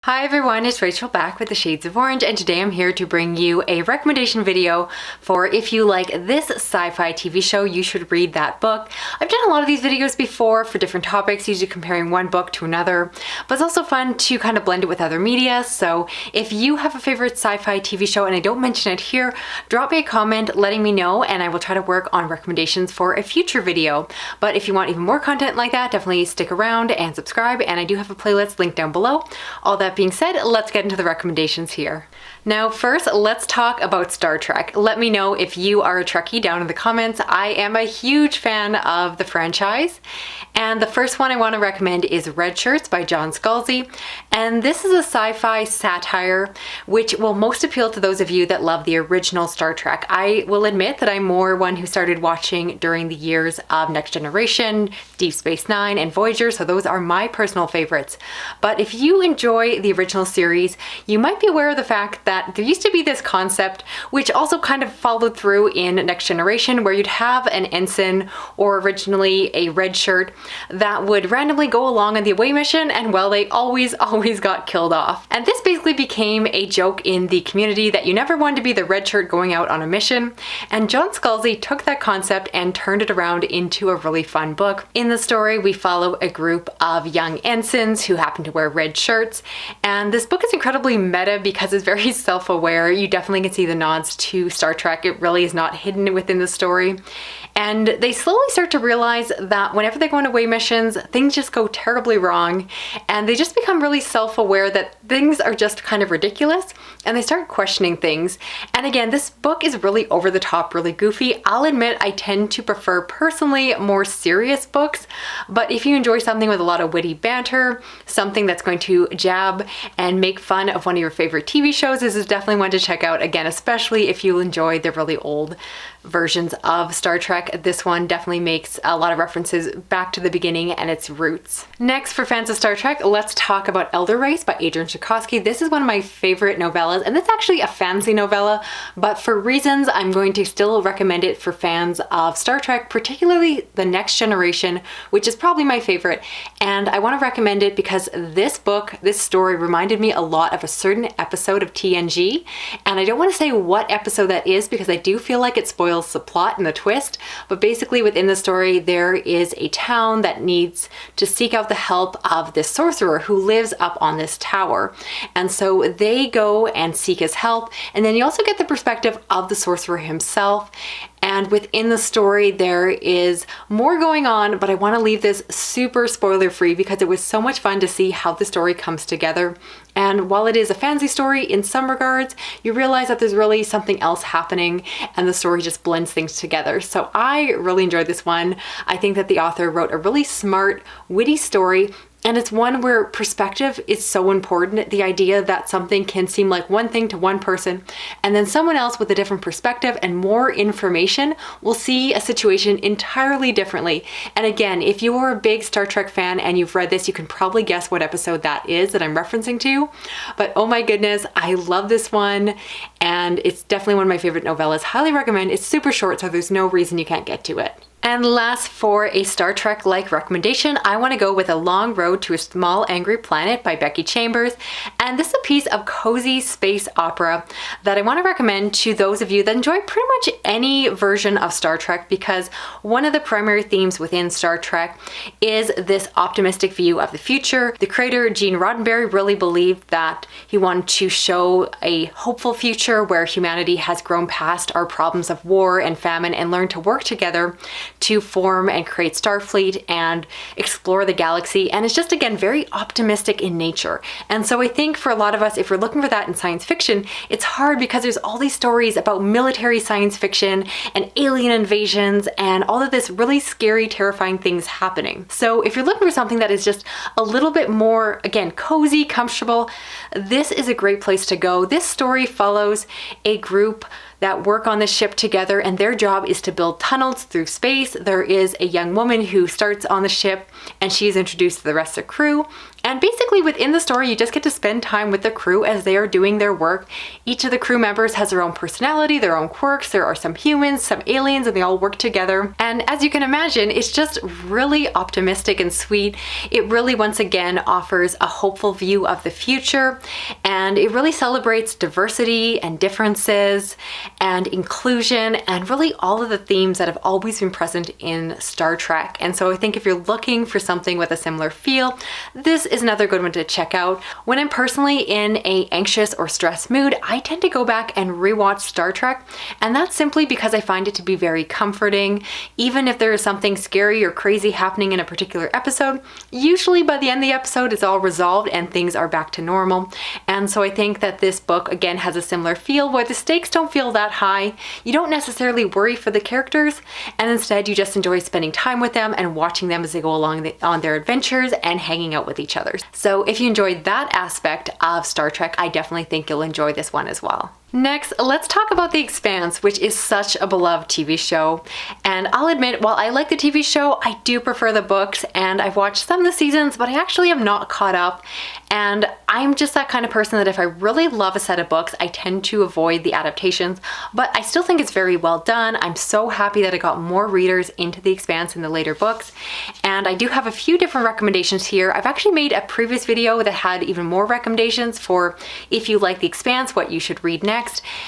Hi everyone, it's Rachel back with the Shades of Orange, and today I'm here to bring you a recommendation video for if you like this sci-fi TV show, you should read that book. I've done a lot of these videos before for different topics, usually comparing one book to another, but it's also fun to kind of blend it with other media. So if you have a favorite sci-fi TV show and I don't mention it here, drop me a comment letting me know and I will try to work on recommendations for a future video. But if you want even more content like that, definitely stick around and subscribe, and I do have a playlist linked down below. All that being said, let's get into the recommendations here. Now first, let's talk about Star Trek. Let me know if you are a Trekkie down in the comments. I am a huge fan of the franchise, and the first one I want to recommend is Red Shirts by John Scalzi. And this is a sci-fi satire which will most appeal to those of you that love the original Star Trek. I will admit that I'm more one who started watching during the years of Next Generation, Deep Space Nine, and Voyager, so those are my personal favorites. But if you enjoy the original series, you might be aware of the fact that there used to be this concept which also kind of followed through in Next Generation, where you'd have an ensign, or originally a red shirt, that would randomly go along on the away mission, and well, they always got killed off. And this basically became a joke in the community that you never wanted to be the red shirt going out on a mission, and John Scalzi took that concept and turned it around into a really fun book. In the story, we follow a group of young ensigns who happen to wear red shirts, and this book is incredibly meta because it's very self-aware. You definitely can see the nods to Star Trek. It really is not hidden within the story. And they slowly start to realize that whenever they go on away missions, things just go terribly wrong, and they just become really self-aware that things are just kind of ridiculous, and they start questioning things. And again, this book is really over the top, really goofy. I'll admit I tend to prefer personally more serious books, but if you enjoy something with a lot of witty banter, something that's going to jab and make fun of one of your favorite TV shows, this is definitely one to check out. Again, especially if you enjoy the really old versions of Star Trek. This one definitely makes a lot of references back to the beginning and its roots. Next, for fans of Star Trek, let's talk about Elder Race by Adrian Tchaikovsky. This is one of my favorite novellas, and it's actually a fantasy novella, but for reasons I'm going to still recommend it for fans of Star Trek, particularly the Next Generation, which is probably my favorite. And I want to recommend it because this book, this story, reminded me a lot of a certain episode of TNG, and I don't want to say what episode that is because I do feel like it spoils the plot and the twist, but basically within the story there is a town that needs to seek out the help of this sorcerer who lives up on this tower, and so they go and seek his help, and then you also get the perspective of the sorcerer himself. And within the story, there is more going on, but I want to leave this super spoiler free because it was so much fun to see how the story comes together. And while it is a fantasy story in some regards, you realize that there's really something else happening, and the story just blends things together. So I really enjoyed this one. I think that the author wrote a really smart, witty story, and it's one where perspective is so important. The idea that something can seem like one thing to one person, and then someone else with a different perspective and more information will see a situation entirely differently. And again, if you are a big Star Trek fan and you've read this, you can probably guess what episode that is that I'm referencing to. But oh my goodness, I love this one, and it's definitely one of my favorite novellas. Highly recommend. It's super short, so there's no reason you can't get to it. And last, for a Star Trek-like recommendation, I want to go with A Long Road to a Small Angry Planet by Becky Chambers. And this is a piece of cozy space opera that I want to recommend to those of you that enjoy pretty much any version of Star Trek, because one of the primary themes within Star Trek is this optimistic view of the future. The creator, Gene Roddenberry, really believed that he wanted to show a hopeful future where humanity has grown past our problems of war and famine and learned to work together to form and create Starfleet and explore the galaxy. And it's just, again, very optimistic in nature. And so I think for a lot of us, if we're looking for that in science fiction, it's hard because there's all these stories about military science fiction and alien invasions and all of this really scary, terrifying things happening. So if you're looking for something that is just a little bit more, again, cozy, comfortable, this is a great place to go. This story follows a group that work on the ship together, and their job is to build tunnels through space. There is a young woman who starts on the ship, and she's introduced to the rest of the crew. And basically within the story, you just get to spend time with the crew as they are doing their work. Each of the crew members has their own personality, their own quirks. There are some humans, some aliens, and they all work together. And as you can imagine, it's just really optimistic and sweet. It really, once again, offers a hopeful view of the future. And it really celebrates diversity and differences and inclusion and really all of the themes that have always been present in Star Trek. And so I think if you're looking for something with a similar feel, this is another good one to check out. When I'm personally in a anxious or stressed mood, I tend to go back and rewatch Star Trek, and that's simply because I find it to be very comforting. Even if there is something scary or crazy happening in a particular episode, usually by the end of the episode it's all resolved and things are back to normal. And so I think that this book again has a similar feel where the stakes don't feel that high. You don't necessarily worry for the characters, and instead you just enjoy spending time with them and watching them as they go along on their adventures and hanging out with each other. So if you enjoyed that aspect of Star Trek, I definitely think you'll enjoy this one as well. Next, let's talk about The Expanse, which is such a beloved TV show. And I'll admit, while I like the TV show, I do prefer the books, and I've watched some of the seasons, but I actually am not caught up. And I'm just that kind of person that if I really love a set of books, I tend to avoid the adaptations, but I still think it's very well done. I'm so happy that I got more readers into The Expanse in the later books. And I do have a few different recommendations here. I've actually made a previous video that had even more recommendations for if you like The Expanse, what you should read next.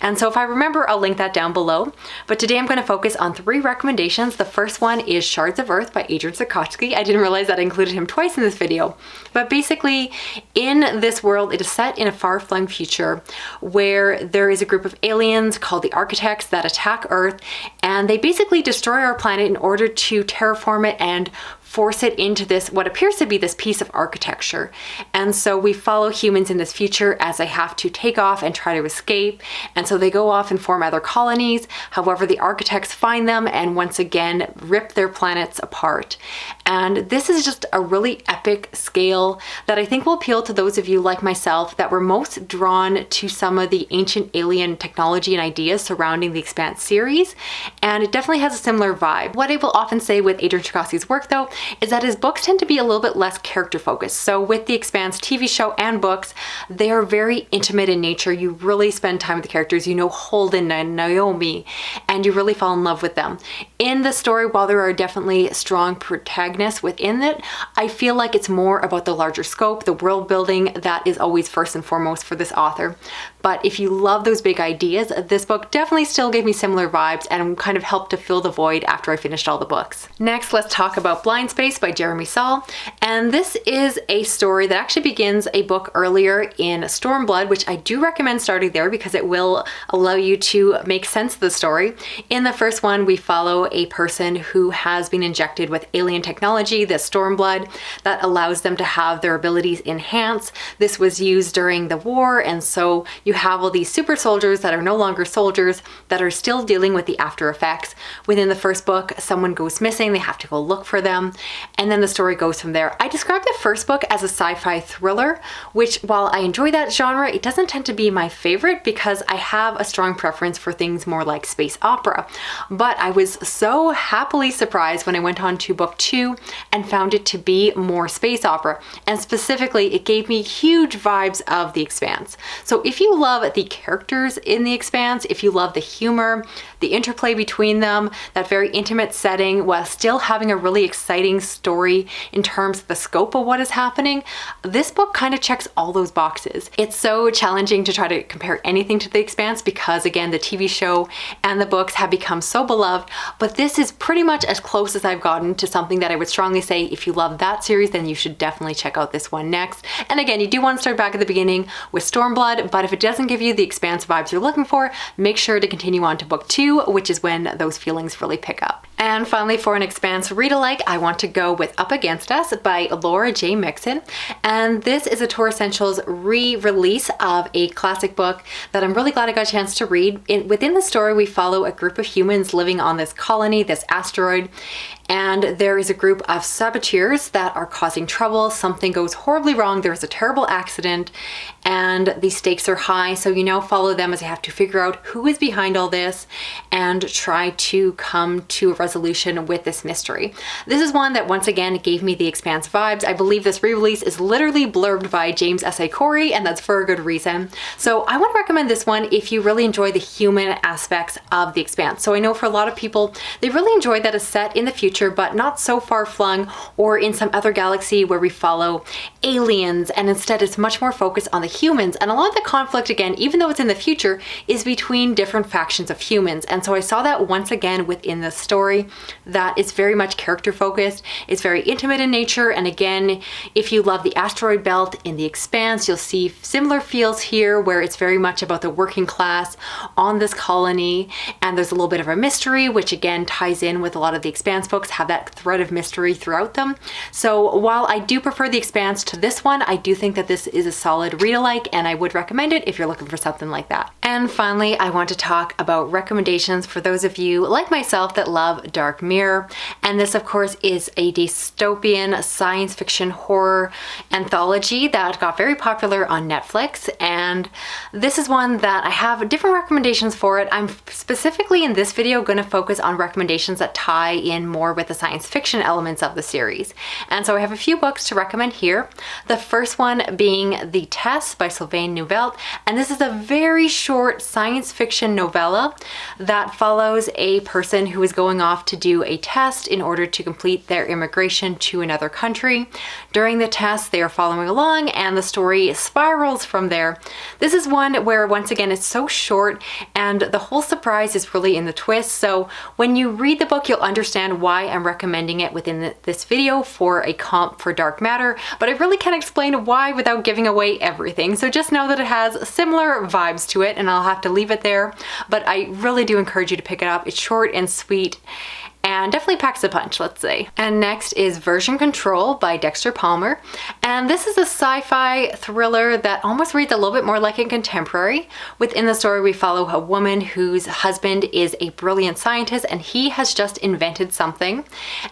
And so if I remember, I'll link that down below. But today I'm going to focus on 3 recommendations. The first one is Shards of Earth by Adrian Zukoski. I didn't realize that I included him twice in this video. But basically, in this world, it is set in a far-flung future where there is a group of aliens called the Architects that attack Earth, and they basically destroy our planet in order to terraform it and force it into this, what appears to be this piece of architecture. And so we follow humans in this future as they have to take off and try to escape. And so they go off and form other colonies. However, the Architects find them and once again rip their planets apart. And this is just a really epic scale that I think will appeal to those of you like myself that were most drawn to some of the ancient alien technology and ideas surrounding the Expanse series. And it definitely has a similar vibe. What I will often say with Adrian Zukoski's work though is that his books tend to be a little bit less character focused. So with the Expanse TV show and books, they are very intimate in nature. You really spend time with the characters. You know Holden and Naomi, and you really fall in love with them. In the story, while there are definitely strong protagonists within it, I feel like it's more about the larger scope, the world building that is always first and foremost for this author. But if you love those big ideas, this book definitely still gave me similar vibes and kind of helped to fill the void after I finished all the books. Next, let's talk about Blind Space by Jeremy Saul. And this is a story that actually begins a book earlier in Stormblood, which I do recommend starting there because it will allow you to make sense of the story. In the first one, we follow a person who has been injected with alien technology, the Stormblood, that allows them to have their abilities enhanced. This was used during the war, and so you have all these super soldiers that are no longer soldiers that are still dealing with the after effects. Within the first book, someone goes missing, they have to go look for them, and then the story goes from there. I describe the first book as a sci-fi thriller, which while I enjoy that genre, it doesn't tend to be my favorite because I have a strong preference for things more like space opera. But I was so happily surprised when I went on to book 2 and found it to be more space opera. And specifically, it gave me huge vibes of The Expanse. So if you love the characters in The Expanse, if you love the humor, the interplay between them, that very intimate setting while still having a really exciting story in terms of the scope of what is happening, this book kind of checks all those boxes. It's so challenging to try to compare anything to The Expanse because again, the TV show and the books have become so beloved, but this is pretty much as close as I've gotten to something that I would strongly say if you love that series, then you should definitely check out this one next. And again, you do want to start back at the beginning with Stormblood, but if it doesn't give you the Expanse vibes you're looking for, make sure to continue on to book 2, which is when those feelings really pick up. And finally, for an Expanse read-alike, I want to go with Up Against Us by Laura J. Mixon. And this is a Tour Essentials re-release of a classic book that I'm really glad I got a chance to read. Within the story, we follow a group of humans living on this colony, this asteroid, and there is a group of saboteurs that are causing trouble. Something goes horribly wrong. There's a terrible accident and the stakes are high. So follow them as they have to figure out who is behind all this and try to come to a resolution with this mystery. This is one that once again gave me the Expanse vibes. I believe this re-release is literally blurbed by James S.A. Corey, and that's for a good reason. So I want to recommend this one if you really enjoy the human aspects of the Expanse. So I know for a lot of people, they really enjoy that it's set in the future, but not so far flung or in some other galaxy where we follow aliens, and instead it's much more focused on the humans. And a lot of the conflict, again, even though it's in the future, is between different factions of humans. And so I saw that once again within the story, that it's very much character focused. It's very intimate in nature. And again, if you love the asteroid belt in the Expanse, you'll see similar feels here where it's very much about the working class on this colony. And there's a little bit of a mystery, which again ties in with a lot of the Expanse books, have that thread of mystery throughout them. So while I do prefer the Expanse to this one, I do think that this is a solid read-alike, and I would recommend it if you're looking for something like that. And finally, I want to talk about recommendations for those of you like myself that love Dark Mirror. And this, of course, is a dystopian science fiction horror anthology that got very popular on Netflix. And this is one that I have different recommendations for it. I'm specifically in this video going to focus on recommendations that tie in more with the science fiction elements of the series. And so I have a few books to recommend here. The first one being The Test by Sylvain Neuvelt. And this is a very short science fiction novella that follows a person who is going off to do a test in order to complete their immigration to another country. During the test, they are following along and the story spirals from there. This is one where, once again, it's so short and the whole surprise is really in the twist. So when you read the book, you'll understand why I'm recommending it within this video for a comp for Dark Matter, but I really can't explain why without giving away everything. So just know that it has similar vibes to it, and I'll have to leave it there. But I really do encourage you to pick it up. It's short and sweet and definitely packs a punch, let's say. And next is Version Control by Dexter Palmer. And this is a sci-fi thriller that almost reads a little bit more like a contemporary. Within the story, we follow a woman whose husband is a brilliant scientist and he has just invented something.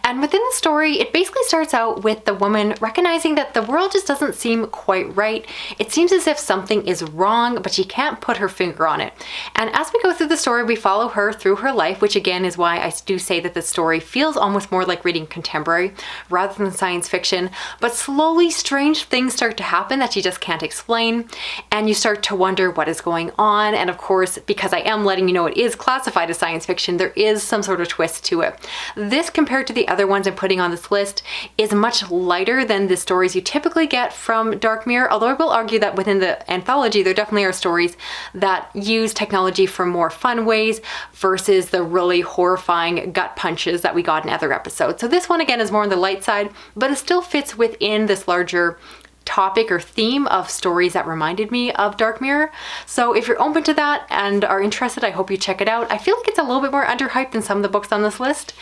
And within the story, it basically starts out with the woman recognizing that the world just doesn't seem quite right. It seems as if something is wrong, but she can't put her finger on it. And as we go through the story, we follow her through her life, which again is why I do say that the story feels almost more like reading contemporary rather than science fiction. But slowly strange things start to happen that you just can't explain, and you start to wonder what is going on. And of course, because I am letting you know it is classified as science fiction, there is some sort of twist to it. This, compared to the other ones I'm putting on this list, is much lighter than the stories you typically get from Dark Mirror, although I will argue that within the anthology there definitely are stories that use technology for more fun ways versus the really horrifying gut punches that we got in other episodes. So this one again is more on the light side, but it still fits within this larger topic or theme of stories that reminded me of Dark Mirror. So if you're open to that and are interested, I hope you check it out. I feel like it's a little bit more underhyped than some of the books on this list,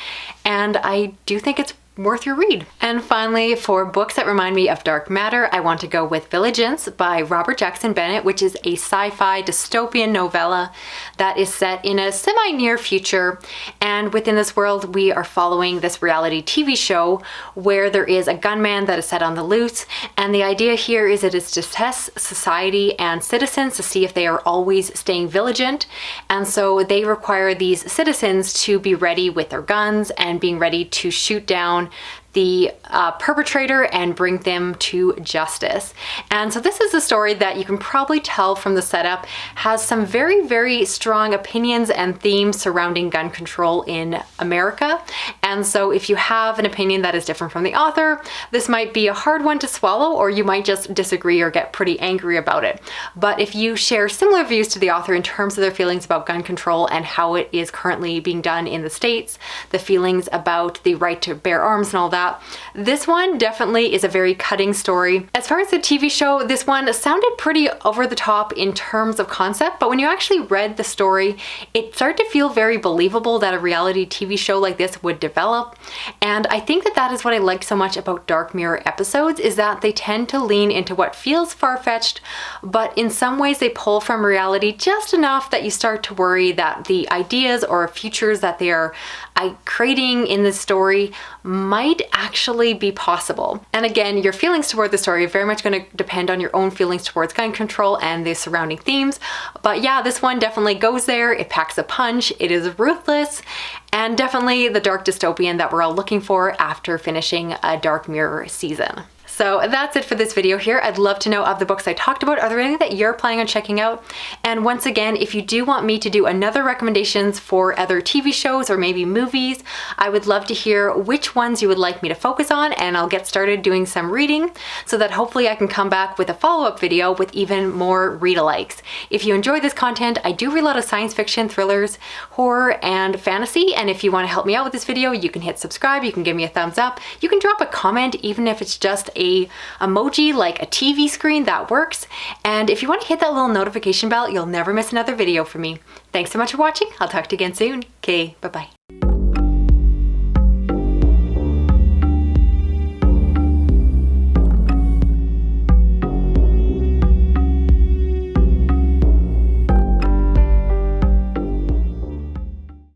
and I do think it's worth your read. And finally, for books that remind me of Dark Matter, I want to go with Vigilance by Robert Jackson Bennett, which is a sci-fi dystopian novella that is set in a semi-near future. And within this world, we are following this reality TV show where there is a gunman that is set on the loose. And the idea here is it is to test society and citizens to see if they are always staying vigilant. And so they require these citizens to be ready with their guns and being ready to shoot down the perpetrator and bring them to justice. And so this is a story that you can probably tell from the setup has some very, very strong opinions and themes surrounding gun control in America. And so if you have an opinion that is different from the author, this might be a hard one to swallow, or you might just disagree or get pretty angry about it. But if you share similar views to the author in terms of their feelings about gun control and how it is currently being done in the States, the feelings about the right to bear arms and all that, that. This one definitely is a very cutting story. As far as the TV show, this one sounded pretty over the top in terms of concept, but when you actually read the story, it started to feel very believable that a reality TV show like this would develop. And I think that that is what I like so much about Dark Mirror episodes, is that they tend to lean into what feels far-fetched, but in some ways they pull from reality just enough that you start to worry that the ideas or futures that they are creating in this story might actually be possible. And again, your feelings toward the story are very much going to depend on your own feelings towards gun control and the surrounding themes. But yeah, this one definitely goes there. It packs a punch. It is ruthless, and definitely the dark dystopian that we're all looking for after finishing a Dark Mirror season. So that's it for this video here. I'd love to know of the books I talked about, are there any that you're planning on checking out? And once again, if you do want me to do another recommendations for other TV shows or maybe movies, I would love to hear which ones you would like me to focus on, and I'll get started doing some reading so that hopefully I can come back with a follow-up video with even more read-alikes. If you enjoy this content, I do read a lot of science fiction, thrillers, horror, and fantasy, and if you want to help me out with this video, you can hit subscribe, you can give me a thumbs up, you can drop a comment, even if it's just a emoji like a TV screen, that works. And if you want to hit that little notification bell, you'll never miss another video from me. Thanks so much for watching. I'll talk to you again soon. Okay, bye-bye.